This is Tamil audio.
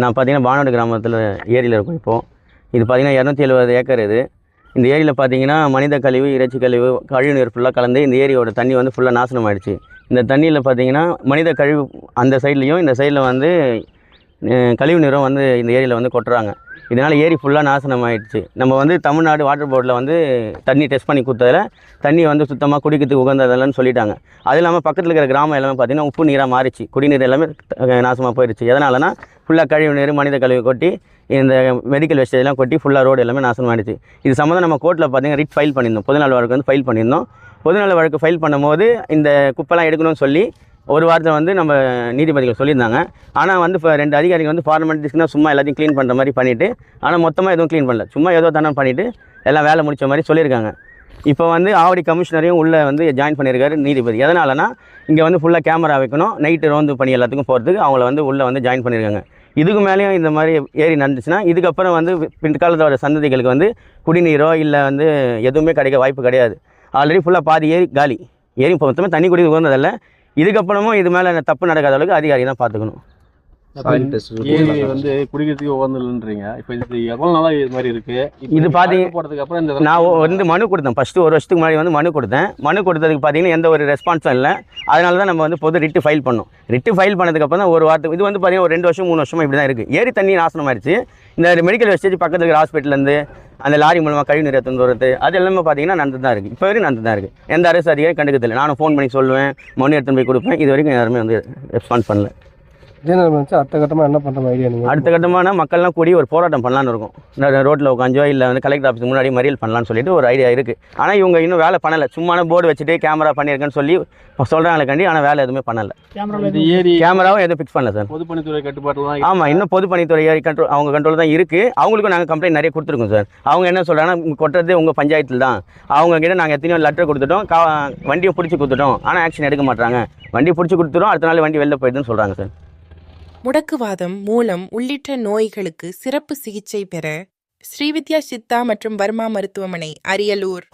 நான் பார்த்தீங்கன்னா பானோடு கிராமத்தில் ஏரியில் இருக்கும் இப்போது. இது பார்த்தீங்கன்னா 270 ஏக்கர் இது. இந்த ஏரியில் பார்த்தீங்கன்னா மனித கழிவு, இறைச்சி கழிவு, கழிவுநீர் ஃபுல்லாக கலந்து இந்த ஏரியோட தண்ணி வந்து ஃபுல்லாக நாசனம் ஆகிடுச்சு. இந்த தண்ணியில் பார்த்தீங்கன்னா மனித கழிவு அந்த சைட்லேயும் இந்த சைடில் வந்து கழிவு நீரும் வந்து இந்த ஏரியில் வந்து கொட்டுறாங்க. இதனால் ஏரி ஃபுல்லாக நாசனம் ஆகிடுச்சு. நம்ம வந்து தமிழ்நாடு வாட்டர் போர்டில் வந்து தண்ணி டெஸ்ட் பண்ணி கொடுத்ததில் தண்ணி வந்து சுத்தமாக குடிக்கிறதுக்கு உகந்ததில்லன்னு சொல்லிட்டாங்க. அது இல்லாமல் பக்கத்தில் இருக்கிற கிராமம் எல்லாமே பார்த்திங்கன்னா உப்பு நீராக மாறிச்சு. குடிநீர் எல்லாமே நாசமாக போயிடுச்சு. எதனாலனா ஃபுல்லாக கழிவு நீர், மனித கழிவு கொட்டி இந்த மெடிக்கல் வேஸ்டேஜ்லாம் கொட்டி ஃபுல்லாக ரோடு எல்லாமே நாசனம் ஆகிடுச்சு. இது சம்மந்தம் நம்ம கோர்ட்டில் பார்த்திங்கன்னா ரிட் ஃபைல் பண்ணியிருந்தோம். பொதுநல வழக்கு வந்து ஃபைல் பண்ணியிருந்தோம். பொதுநல வழக்கு ஃபைல் பண்ணும்போது இந்த குப்பைலாம் எடுக்கணும்னு சொல்லி ஒரு வாரத்தில் வந்து நம்ம நீதிபதிகள் சொல்லியிருந்தாங்க. ஆனால் வந்து இப்போ 2 அதிகாரிகள் வந்து ஃபார்மாலிட்டிஸ்க்கு தான் சும்மா எல்லாத்தையும் க்ளீன் பண்ணுற மாதிரி பண்ணிவிட்டு, ஆனால் மொத்தமாக எதுவும் க்ளீன் பண்ணல. சும்மா ஏதோ தானே பண்ணிவிட்டு எல்லாம் வேலை முடித்த மாதிரி சொல்லியிருக்காங்க. இப்போ வந்து ஆவடி கமிஷனரையும் உள்ளே வந்து ஜாயின் பண்ணியிருக்காரு நீதிபதி. எதனாலனா இங்கே வந்து ஃபுல்லாக கேமரா வைக்கணும், நைட்டு ரோந்து பணி எல்லாத்துக்கும் போகிறதுக்கு அவங்கள வந்து உள்ளே வந்து ஜாயின் பண்ணியிருக்காங்க. இதுக்கு மேலேயும் இந்த மாதிரி ஏரி நடந்துச்சுன்னா இதுக்கப்புறம் வந்து பின்காலத்தில் வர சந்ததிகளுக்கு வந்து குடிநீரோ இல்லை வந்து எதுவுமே கிடைக்க வாய்ப்பு கிடையாது. ஆல்ரெடி ஃபுல்லாக பாதி ஏரி காலி. ஏரி இப்போ மொத்தமாக தண்ணி குடி உகந்ததில்லை. இதுக்கப்புறமும் இது மேலே தப்பு நடக்காத அளவுக்கு அதிகாரி தான் பார்த்துக்கணும். ஏரி வந்து குடிக்கிறதுக்கு உகந்ததுன்றீங்க. இப்போ இது எவ்வளோ நாளாக இது மாதிரி இருக்குது? இது பார்த்தீங்க போகிறதுக்கு அப்புறம் இந்த நான் வந்து மனு கொடுத்தேன். ஃபஸ்ட்டு 1 வருஷத்துக்கு முன்னாடி வந்து மனு கொடுத்தேன். மனு கொடுத்ததுக்கு பார்த்தீங்கன்னா எந்த ஒரு ரெஸ்பான்ஸும் இல்லை. அதனால தான் நம்ம வந்து பொது ரிட்டு ஃபைல் பண்ணோம். ரிட்டு ஃபைல் பண்ணதுக்கப்புறம் தான் ஒரு வாரத்துக்கு இது வந்து பார்த்தீங்கன்னா ஒரு 2 வருஷம் 3 வருஷமாக இப்படி தான் இருக்குது. ஏரி தண்ணி நாசனம் ஆயிடுச்சு. இந்த மெடிக்கல் வேஸ்டேஜ் பக்கத்தில் இருக்கிற ஹாஸ்பிட்டலேருந்து அந்த லாரி மூலமாக கழிவு நீரை தந்துறது அது எல்லாமே பார்த்தீங்கன்னா நடந்து தான் இருக்குது. இப்போ வரைக்கும் நடந்து தான் இருக்குது. எந்த அரசு அதிகாரி கண்டுக்கிறதில்லை. நானும் ஃபோன் பண்ணி சொல்லுவேன், மனு எடுத்துன்னு போய் கொடுப்பேன். இது வரைக்கும் யாருமே வந்து ரெஸ்பான்ஸ் பண்ணல. இதே நேரம் வச்சு அடுத்த கட்டமாக என்ன பண்ணுற ஐடியா நீங்கள்? அடுத்த கட்டமான மக்கள்லாம் கூடி ஒரு போராட்டம் பண்ணலான்னு இருக்கும். ரோட்டில் உட்காந்தோ இல்லை வந்து கலெக்டர் ஆஃபீஸ் முன்னாடி மறியல் பண்ணலான்னு சொல்லிட்டு ஒரு ஐடியா இருக்குது. ஆனால் இவங்க இன்னும் வேலை பண்ணலை. சும்மான போர்டு வச்சுட்டு கேமரா பண்ணியிருக்கேன்னு சொல்லி சொல்கிறாங்களே, ஆனால் வேலை எதுவுமே பண்ணலை. கேமராவும் எதுவும் ஃபிக்ஸ் பண்ணல சார். பொதுப்பணித்துறை கட்டுப்பாட்டில் தான். ஆமாம், இன்னும் பொதுப்பணித்துறை கண்ட்ரோல் அவங்க கண்ட்ரோல் தான் இருக்குது. அவங்களுக்கும் நாங்கள் கம்ப்ளைண்ட் நிறைய கொடுத்துருக்கோம் சார். அவங்க என்ன சொல்கிறாங்கன்னா கொட்டுறது உங்கள் பஞ்சாயத்தில் தான். அவங்கக்கிட்ட நாங்கள் எத்தனையோ லெட்டர் கொடுத்துட்டோம், வண்டியை பிடிச்சி கொடுத்துட்டோம். ஆனால் ஆக்ஷன் எடுக்க மாட்டாங்க. வண்டி பிடிச்சி கொடுத்துட்டோம், அடுத்த நாள் வண்டி வெளில போயிடுதுன்னு சொல்கிறாங்க சார். முடக்குவாதம், மூலம் உள்ளிட்ட நோய்களுக்கு சிறப்பு சிகிச்சை பெற ஸ்ரீவித்யா சித்தா மற்றும் வர்மா மருத்துவமனை, அரியலூர்.